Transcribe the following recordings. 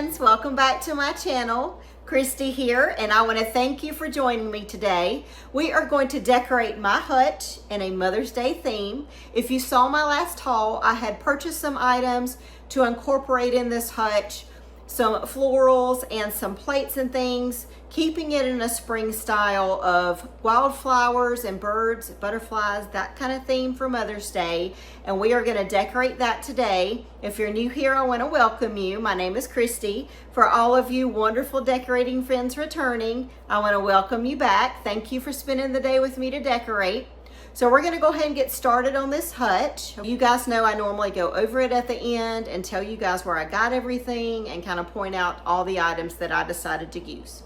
friends, welcome back to my channel. Christy here, and I want to thank you for joining me today. We are going to decorate my hutch in a Mother's Day theme. If you saw my last haul, I had purchased some items to incorporate in this hutch, some florals and some plates and things, keeping it in a spring style of wildflowers and birds, butterflies, that kind of theme for Mother's Day. And we are going to decorate that today. If you're new here, I want to welcome you. My name is Christy. For all of you wonderful decorating friends returning, I want to welcome you back. Thank you for spending the day with me to decorate. So we're going to go ahead and get started on this hutch. You guys know I normally go over it at the end and tell you guys where I got everything and kind of point out all the items that I decided to use.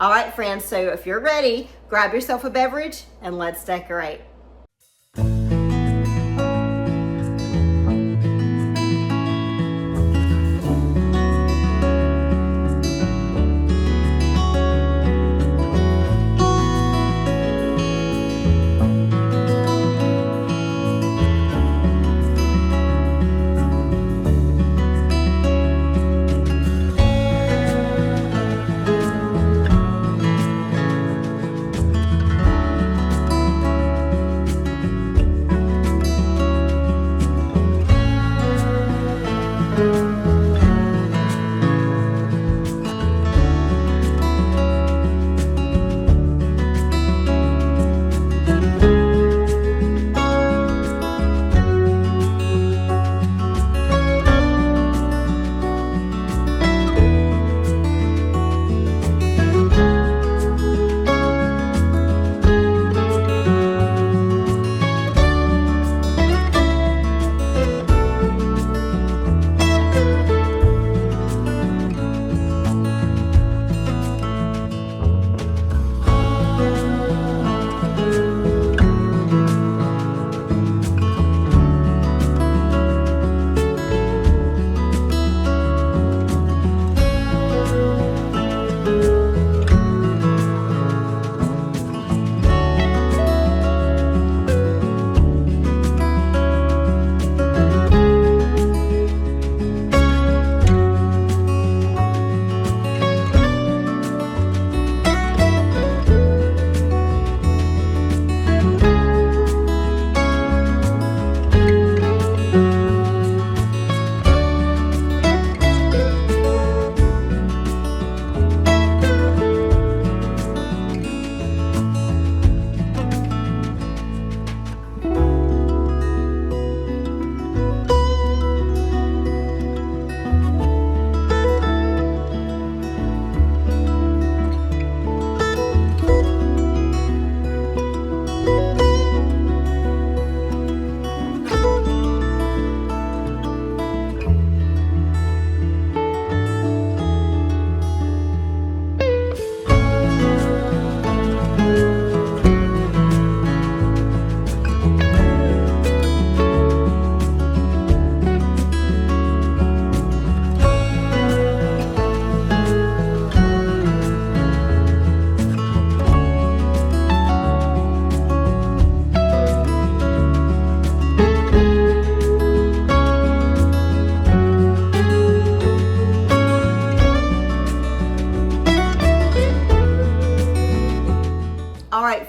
All right, friends, so if you're ready, grab yourself a beverage and let's decorate.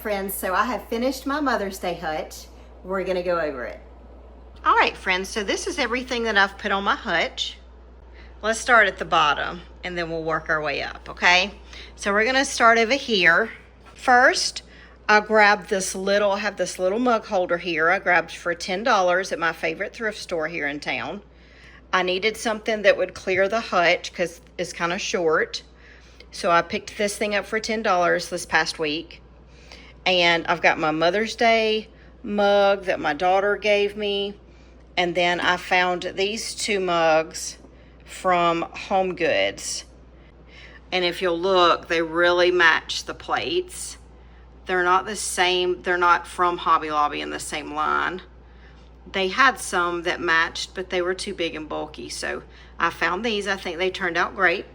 Friends, so I have finished my Mother's Day hutch. We're going to go over it. All right, friends, so this is everything that I've put on my hutch. Let's start at the bottom and then we'll work our way up, okay? So we're going to start over here. First, I grabbed this little, I have this little mug holder here. I grabbed for $10 at my favorite thrift store here in town. I needed something that would clear the hutch because it's kind of short. So I picked this thing up for $10 this past week. And I've got my Mother's Day mug that my daughter gave me. And then I found these two mugs from Home Goods. And if you'll look, they really match the plates. They're not the same. They're not from Hobby Lobby in the same line. They had some that matched, but they were too big and bulky. So I found these. I think they turned out great.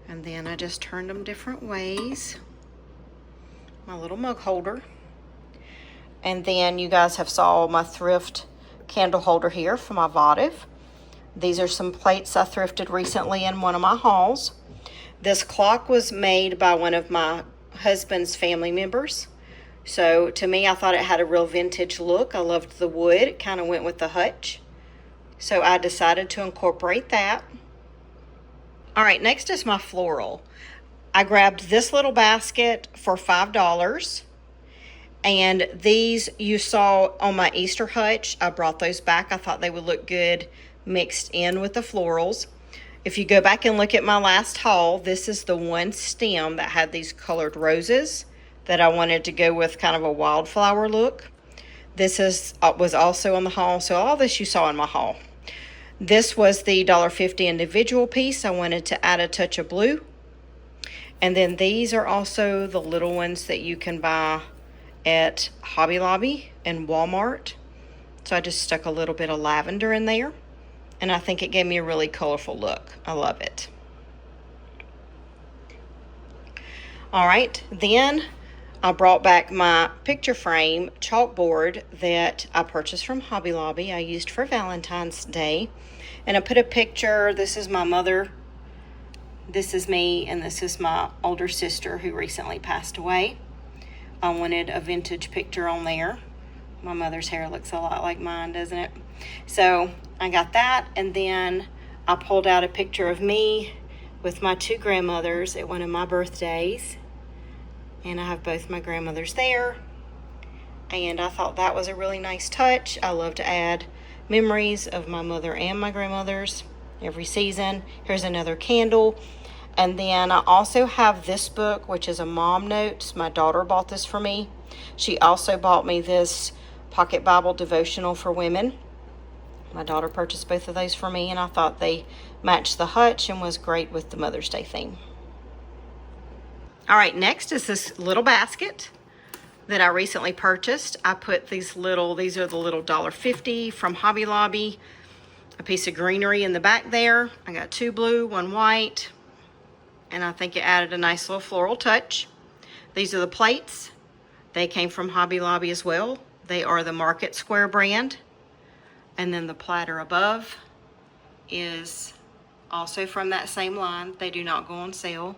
And then I just turned them different ways. My little mug holder. And then you guys have saw my thrift candle holder here for my votive. These are some plates I thrifted recently in one of my hauls. This clock was made by one of my husband's family members. So to me, I thought it had a real vintage look. I loved the wood. It kind of went with the Hutch. So I decided to incorporate that. All right, next is my floral. I grabbed this little basket for $5. And these you saw on my Easter Hutch. I brought those back. I thought they would look good mixed in with the florals. If you go back and look at my last haul, this is the one stem that had these colored roses that I wanted to go with kind of a wildflower look. This was also on the haul, so all this you saw in my haul. This was the $1.50 individual piece. I wanted to add a touch of blue. And then these are also the little ones that you can buy at Hobby Lobby and Walmart. So I just stuck a little bit of lavender in there. And I think it gave me a really colorful look. I love it. All right, then I brought back my picture frame chalkboard that I purchased from Hobby Lobby. I used for Valentine's Day. And I put a picture. This is my mother. This is me. And this is my older sister who recently passed away. I wanted a vintage picture on there. My mother's hair looks a lot like mine, doesn't it? So I got that, and then I pulled out a picture of me with my two grandmothers at one of my birthdays. And I have both my grandmothers there. And I thought that was a really nice touch. I love to add memories of my mother and my grandmothers every season. Here's another candle. And then I also have this book, which is a mom notes. My daughter bought this for me. She also bought me this Pocket Bible devotional for women. My daughter purchased both of those for me, and I thought they matched the Hutch and was great with the Mother's Day theme. All right, next is this little basket that I recently purchased. I put these are the little $1.50 from Hobby Lobby. A piece of greenery in the back there. I got two blue, one white, and I think it added a nice little floral touch. These are the plates. They came from Hobby Lobby as well. They are the Market Square brand. And then the platter above is also from that same line. They do not go on sale,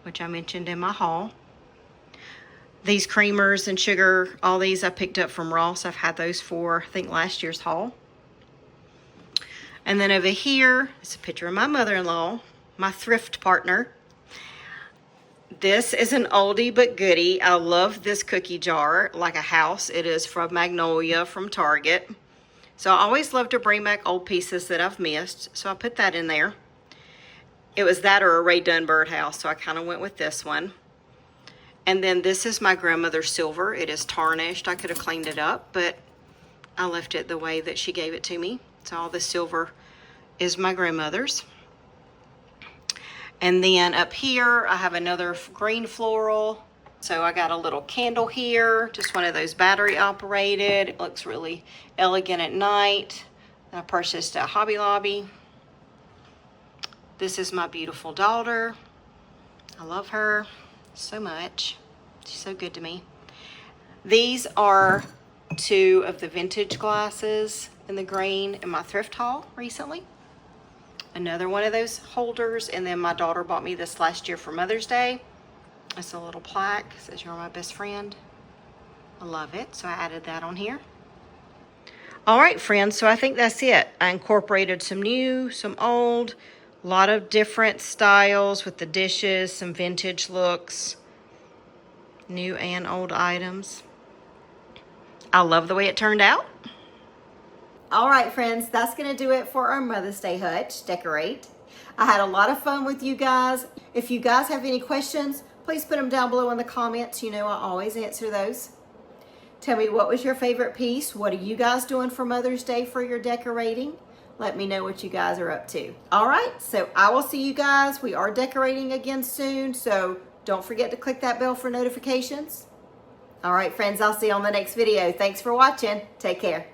which I mentioned in my haul. These creamers and sugar, all these I picked up from Ross. I've had those for, I think, last year's haul. And then over here is a picture of my mother-in-law, my thrift partner. This is an oldie but goodie. I love this cookie jar like a house. It is from Magnolia from Target. So I always love to bring back old pieces that I've missed. So I put that in there. It was that or a Ray Dunn house, so I kind of went with this one. And then this is my grandmother's silver. It is tarnished. I could have cleaned it up, but I left it the way that she gave it to me. So all the silver is my grandmother's. And then up here, I have another green floral. So I got a little candle here, just one of those battery operated. It looks really elegant at night. I purchased at Hobby Lobby. This is my beautiful daughter. I love her so much. She's so good to me. These are two of the vintage glasses in the green in my thrift haul recently. Another one of those holders, and then my daughter bought me this last year for Mother's Day. It's a little plaque, it says you're my best friend. I love it, so I added that on here. All right, friends, so I think that's it. I incorporated some new, some old, a lot of different styles with the dishes, some vintage looks, new and old items. I love the way it turned out. All right, friends, that's going to do it for our Mother's Day Hutch Decorate. I had a lot of fun with you guys. If you guys have any questions, please put them down below in the comments. You know I always answer those. Tell me, what was your favorite piece? What are you guys doing for Mother's Day for your decorating? Let me know what you guys are up to. All right, so I will see you guys. We are decorating again soon, so don't forget to click that bell for notifications. All right, friends, I'll see you on the next video. Thanks for watching. Take care.